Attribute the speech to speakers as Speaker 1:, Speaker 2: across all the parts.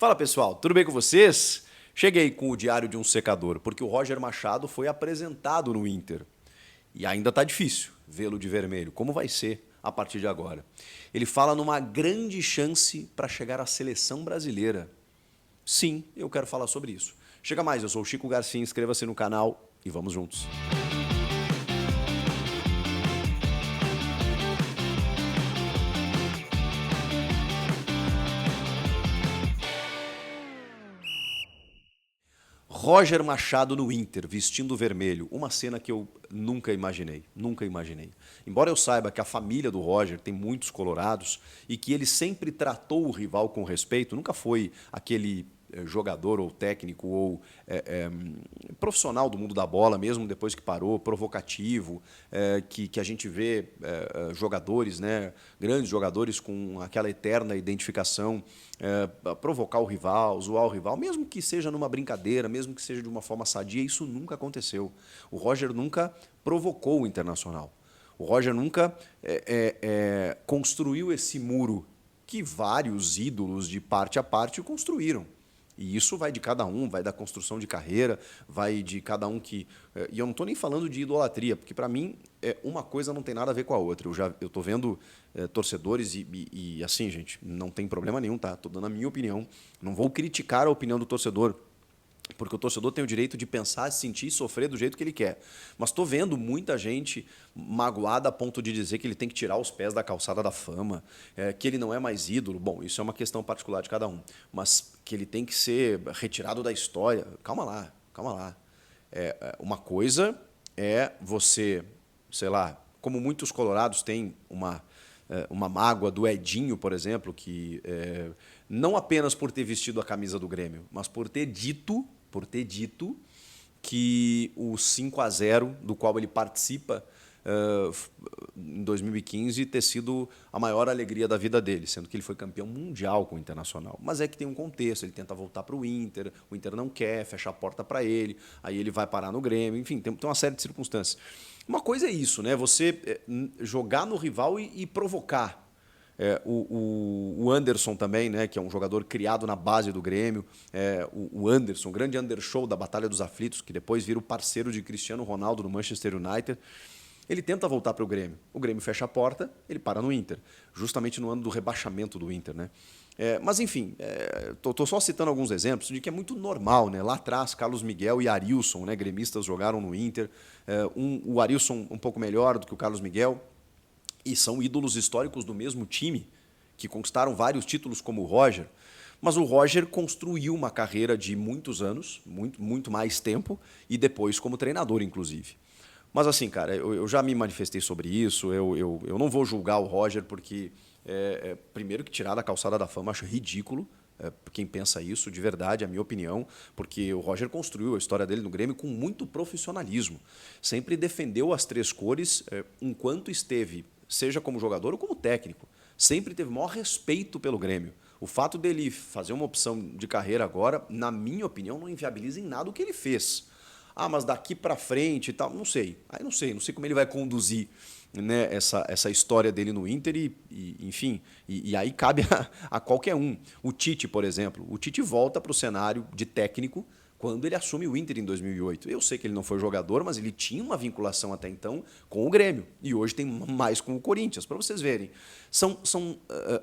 Speaker 1: Fala pessoal, tudo bem com vocês? Cheguei com o Diário de um Secador, porque o Roger Machado foi apresentado no Inter. E ainda está difícil vê-lo de vermelho. Como vai ser a partir de agora? Ele fala numa grande chance para chegar à seleção brasileira. Sim, eu quero falar sobre isso. Chega mais, eu sou o Chico Garcia, inscreva-se no canal e vamos juntos. Roger Machado no Inter, vestindo vermelho. Uma cena que eu nunca imaginei, nunca imaginei. Embora eu saiba que a família do Roger tem muitos colorados e que ele sempre tratou o rival com respeito, nunca foi aquele jogador ou técnico ou profissional do mundo da bola, mesmo depois que parou, provocativo, que a gente vê jogadores, né, grandes jogadores com aquela eterna identificação, provocar o rival, zoar o rival, mesmo que seja numa brincadeira, mesmo que seja de uma forma sadia, isso nunca aconteceu. O Roger nunca provocou o Internacional. O Roger nunca construiu esse muro que vários ídolos de parte a parte construíram. E isso vai de cada um, vai da construção de carreira, vai de cada um que... E eu não estou nem falando de idolatria, porque para mim uma coisa não tem nada a ver com a outra. Eu estou vendo torcedores e assim, gente, não tem problema nenhum, tá? Estou dando a minha opinião. Não vou criticar a opinião do torcedor, porque o torcedor tem o direito de pensar, sentir e sofrer do jeito que ele quer. Mas estou vendo muita gente magoada a ponto de dizer que ele tem que tirar os pés da calçada da fama, que ele não é mais ídolo. Bom, isso é uma questão particular de cada um. Mas que ele tem que ser retirado da história. Calma lá, calma lá. Uma coisa é você, sei lá, como muitos colorados têm uma mágoa do Edinho, por exemplo, que não apenas por ter vestido a camisa do Grêmio, mas por ter dito que o 5-0 do qual ele participa em 2015 ter sido a maior alegria da vida dele, sendo que ele foi campeão mundial com o Internacional. Mas é que tem um contexto, ele tenta voltar para o Inter não quer, fecha a porta para ele, aí ele vai parar no Grêmio, enfim, tem uma série de circunstâncias. Uma coisa é isso, né? Você jogar no rival e provocar. O Anderson também, né, que é um jogador criado na base do Grêmio, o Anderson, o grande Andershow da Batalha dos Aflitos, que depois vira o parceiro de Cristiano Ronaldo no Manchester United, ele tenta voltar para o Grêmio fecha a porta, ele para no Inter, justamente no ano do rebaixamento do Inter, né? Mas enfim, estou só citando alguns exemplos de que é muito normal, né? Lá atrás, Carlos Miguel e Arilson, né, gremistas, jogaram no Inter, o Arilson um pouco melhor do que o Carlos Miguel, e são ídolos históricos do mesmo time, que conquistaram vários títulos como o Roger, mas o Roger construiu uma carreira de muitos anos, muito mais tempo, e depois como treinador, inclusive. Mas assim, cara, eu já me manifestei sobre isso, eu não vou julgar o Roger, porque, primeiro que tirar da calçada da fama, acho ridículo, quem pensa isso, de verdade, é a minha opinião, porque o Roger construiu a história dele no Grêmio com muito profissionalismo. Sempre defendeu as três cores enquanto esteve, seja como jogador ou como técnico. Sempre teve o maior respeito pelo Grêmio. O fato dele fazer uma opção de carreira agora, na minha opinião, não inviabiliza em nada o que ele fez. Ah, mas daqui para frente e tal, não sei. Aí não sei como ele vai conduzir, né, essa história dele no Inter enfim, aí cabe a qualquer um. O Tite, por exemplo, o Tite volta para o cenário de técnico quando ele assume o Inter em 2008. Eu sei que ele não foi jogador, mas ele tinha uma vinculação até então com o Grêmio. E hoje tem mais com o Corinthians, para vocês verem.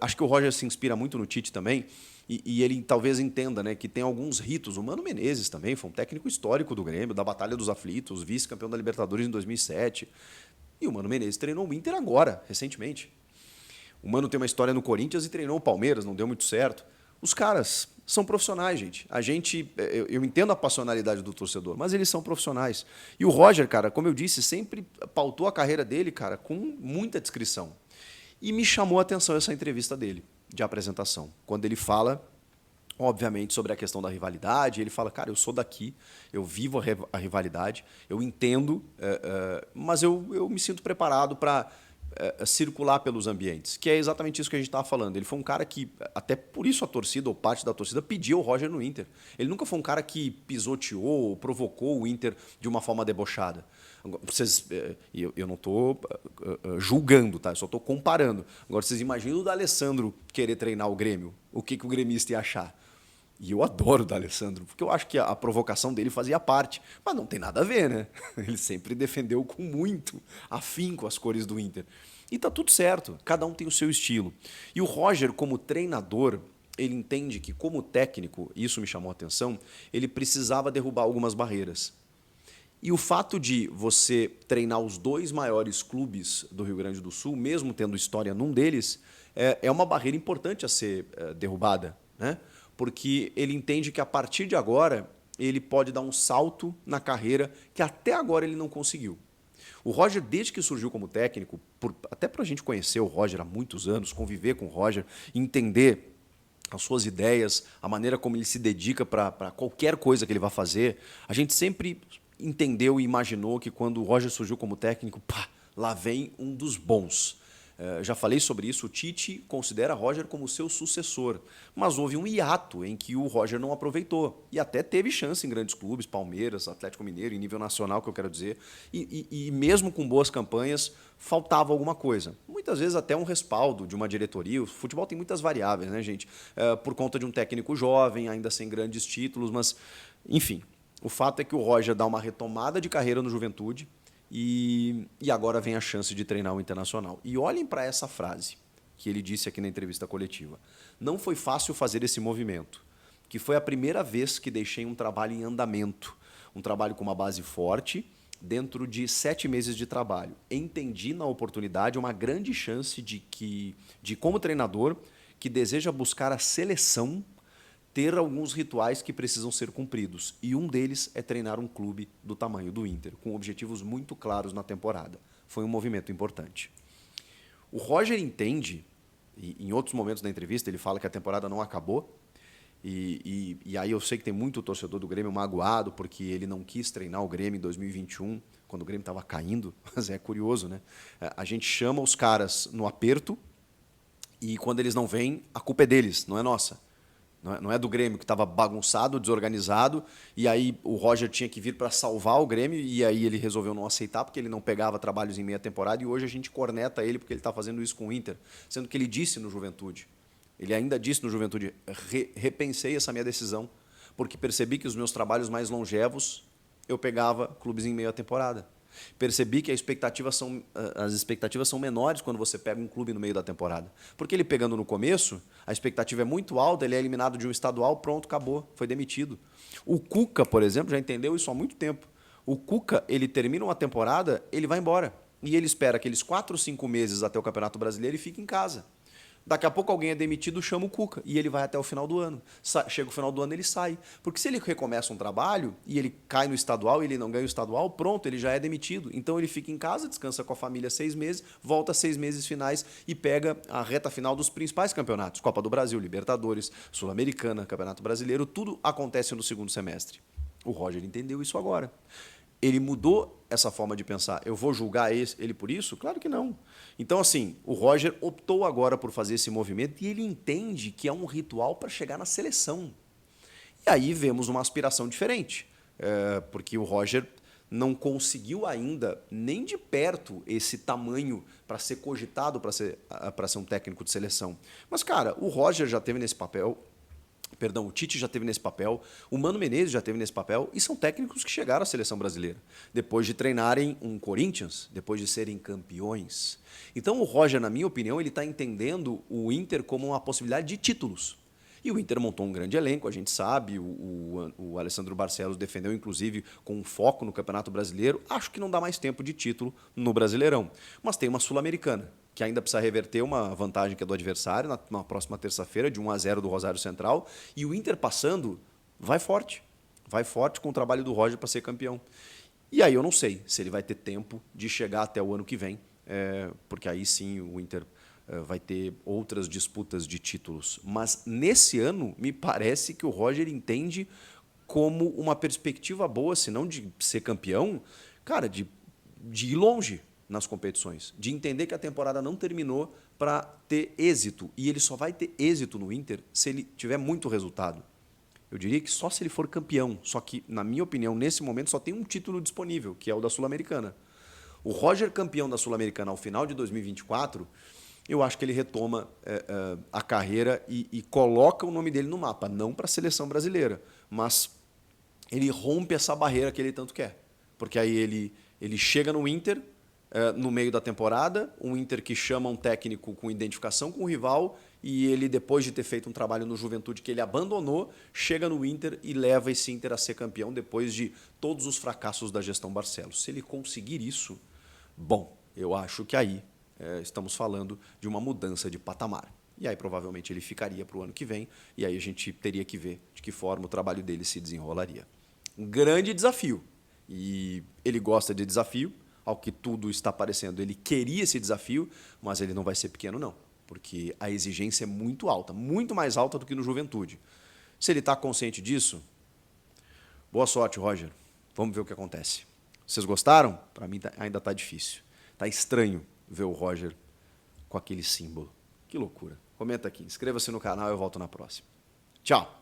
Speaker 1: Acho que o Roger se inspira muito no Tite também, e ele talvez entenda, né, que tem alguns ritos. O Mano Menezes também foi um técnico histórico do Grêmio, da Batalha dos Aflitos, vice-campeão da Libertadores em 2007. E o Mano Menezes treinou o Inter agora, recentemente. O Mano tem uma história no Corinthians e treinou o Palmeiras, não deu muito certo. Os caras são profissionais, gente. Eu entendo a passionalidade do torcedor, mas eles são profissionais. E o Roger, cara, como eu disse, sempre pautou a carreira dele, cara, com muita discrição. E me chamou a atenção essa entrevista dele, de apresentação, quando ele fala, obviamente, sobre a questão da rivalidade. Ele fala, cara, eu sou daqui, eu vivo a rivalidade, eu entendo, mas eu me sinto preparado para circular pelos ambientes, que é exatamente isso que a gente estava falando. Ele foi um cara que, até por isso a torcida, ou parte da torcida, pediu o Roger no Inter. Ele nunca foi um cara que pisoteou ou provocou o Inter de uma forma debochada. Eu não estou julgando, tá? Eu só estou comparando. Agora, vocês imaginam o D'Alessandro querer treinar o Grêmio? O que o gremista ia achar? E eu adoro o D'Alessandro, porque eu acho que a provocação dele fazia parte. Mas não tem nada a ver, né? Ele sempre defendeu com muito afinco as cores do Inter. E tá tudo certo, cada um tem o seu estilo. E o Roger, como treinador, ele entende que, como técnico, isso me chamou a atenção, ele precisava derrubar algumas barreiras. E o fato de você treinar os dois maiores clubes do Rio Grande do Sul, mesmo tendo história num deles, é uma barreira importante a ser derrubada, né? Porque ele entende que a partir de agora ele pode dar um salto na carreira que até agora ele não conseguiu. O Roger, desde que surgiu como técnico, até para a gente conhecer o Roger há muitos anos, conviver com o Roger, entender as suas ideias, a maneira como ele se dedica para qualquer coisa que ele vai fazer, a gente sempre entendeu e imaginou que quando o Roger surgiu como técnico, pá, lá vem um dos bons. Já falei sobre isso, o Tite considera Roger como seu sucessor, mas houve um hiato em que o Roger não aproveitou e até teve chance em grandes clubes, Palmeiras, Atlético Mineiro, em nível nacional, que eu quero dizer, e mesmo com boas campanhas, faltava alguma coisa. Muitas vezes até um respaldo de uma diretoria, o futebol tem muitas variáveis, né, gente? Por conta de um técnico jovem, ainda sem grandes títulos, mas, enfim, o fato é que o Roger dá uma retomada de carreira no Juventude, e agora vem a chance de treinar o Internacional. E olhem para essa frase que ele disse aqui na entrevista coletiva. Não foi fácil fazer esse movimento, que foi a primeira vez que deixei um trabalho em andamento, um trabalho com uma base forte, dentro de 7 meses de trabalho. Entendi na oportunidade uma grande chance de como treinador, que deseja buscar a seleção, ter alguns rituais que precisam ser cumpridos. E um deles é treinar um clube do tamanho do Inter, com objetivos muito claros na temporada. Foi um movimento importante. O Roger entende, e em outros momentos da entrevista ele fala que a temporada não acabou, e aí eu sei que tem muito torcedor do Grêmio magoado porque ele não quis treinar o Grêmio em 2021, quando o Grêmio estava caindo, mas é curioso, né? A gente chama os caras no aperto e quando eles não vêm, a culpa é deles, não é nossa. Não é do Grêmio, que estava bagunçado, desorganizado, e aí o Roger tinha que vir para salvar o Grêmio, e aí ele resolveu não aceitar, porque ele não pegava trabalhos em meia temporada, e hoje a gente corneta ele porque ele está fazendo isso com o Inter, sendo que ele disse no Juventude, ele ainda disse no Juventude, repensei essa minha decisão, porque percebi que os meus trabalhos mais longevos, eu pegava clubes em meia temporada. Percebi que as expectativas são menores quando você pega um clube no meio da temporada. Porque ele pegando no começo, a expectativa é muito alta, ele é eliminado de um estadual, pronto, acabou, foi demitido. O Cuca, por exemplo, já entendeu isso há muito tempo. O Cuca, ele termina uma temporada, ele vai embora. E ele espera aqueles 4 ou 5 meses até o Campeonato Brasileiro e fica em casa. Daqui a pouco alguém é demitido, chama o Cuca e ele vai até o final do ano. Chega o final do ano, ele sai. Porque se ele recomeça um trabalho e ele cai no estadual e ele não ganha o estadual, pronto, ele já é demitido. Então ele fica em casa, descansa com a família 6 meses, volta 6 meses finais e pega a reta final dos principais campeonatos. Copa do Brasil, Libertadores, Sul-Americana, Campeonato Brasileiro, tudo acontece no segundo semestre. O Roger entendeu isso agora. Ele mudou essa forma de pensar. Eu vou julgar ele por isso? Claro que não. Então, assim, o Roger optou agora por fazer esse movimento e ele entende que é um ritual para chegar na seleção. E aí vemos uma aspiração diferente, porque o Roger não conseguiu ainda, nem de perto, esse tamanho para ser cogitado para ser um técnico de seleção. Mas, cara, o Roger já teve nesse papel. Perdão, o Tite já teve nesse papel, o Mano Menezes já teve nesse papel, e são técnicos que chegaram à seleção brasileira, depois de treinarem um Corinthians, depois de serem campeões. Então o Roger, na minha opinião, ele está entendendo o Inter como uma possibilidade de títulos. E o Inter montou um grande elenco, a gente sabe, o Alessandro Barcelos defendeu, inclusive, com um foco no Campeonato Brasileiro. Acho que não dá mais tempo de título no Brasileirão, mas tem uma Sul-Americana, que ainda precisa reverter uma vantagem que é do adversário na próxima terça-feira, de 1-0 do Rosário Central, e o Inter passando, vai forte com o trabalho do Roger para ser campeão. E aí eu não sei se ele vai ter tempo de chegar até o ano que vem, porque aí sim o Inter vai ter outras disputas de títulos. Mas nesse ano, me parece que o Roger entende como uma perspectiva boa, se não de ser campeão, cara, de ir longe nas competições, de entender que a temporada não terminou para ter êxito, e ele só vai ter êxito no Inter se ele tiver muito resultado. Eu diria que só se ele for campeão, só que, na minha opinião, nesse momento só tem um título disponível, que é o da Sul-Americana. O Roger campeão da Sul-Americana ao final de 2024, eu acho que ele retoma a carreira e coloca o nome dele no mapa, não para a seleção brasileira, mas ele rompe essa barreira que ele tanto quer. Porque aí ele chega no Inter, no meio da temporada, um Inter que chama um técnico com identificação com o rival, e ele, depois de ter feito um trabalho no Juventude que ele abandonou, chega no Inter e leva esse Inter a ser campeão depois de todos os fracassos da gestão Barcelos. Se ele conseguir isso, bom, eu acho que aí estamos falando de uma mudança de patamar. E aí provavelmente ele ficaria para o ano que vem, e aí a gente teria que ver de que forma o trabalho dele se desenrolaria. Um grande desafio. E ele gosta de desafio, ao que tudo está parecendo. Ele queria esse desafio, mas ele não vai ser pequeno, não. Porque a exigência é muito alta, muito mais alta do que no Juventude. Se ele está consciente disso, boa sorte, Roger. Vamos ver o que acontece. Vocês gostaram? Para mim ainda está difícil. Está estranho ver o Roger com aquele símbolo. Que loucura. Comenta aqui, inscreva-se no canal e eu volto na próxima. Tchau!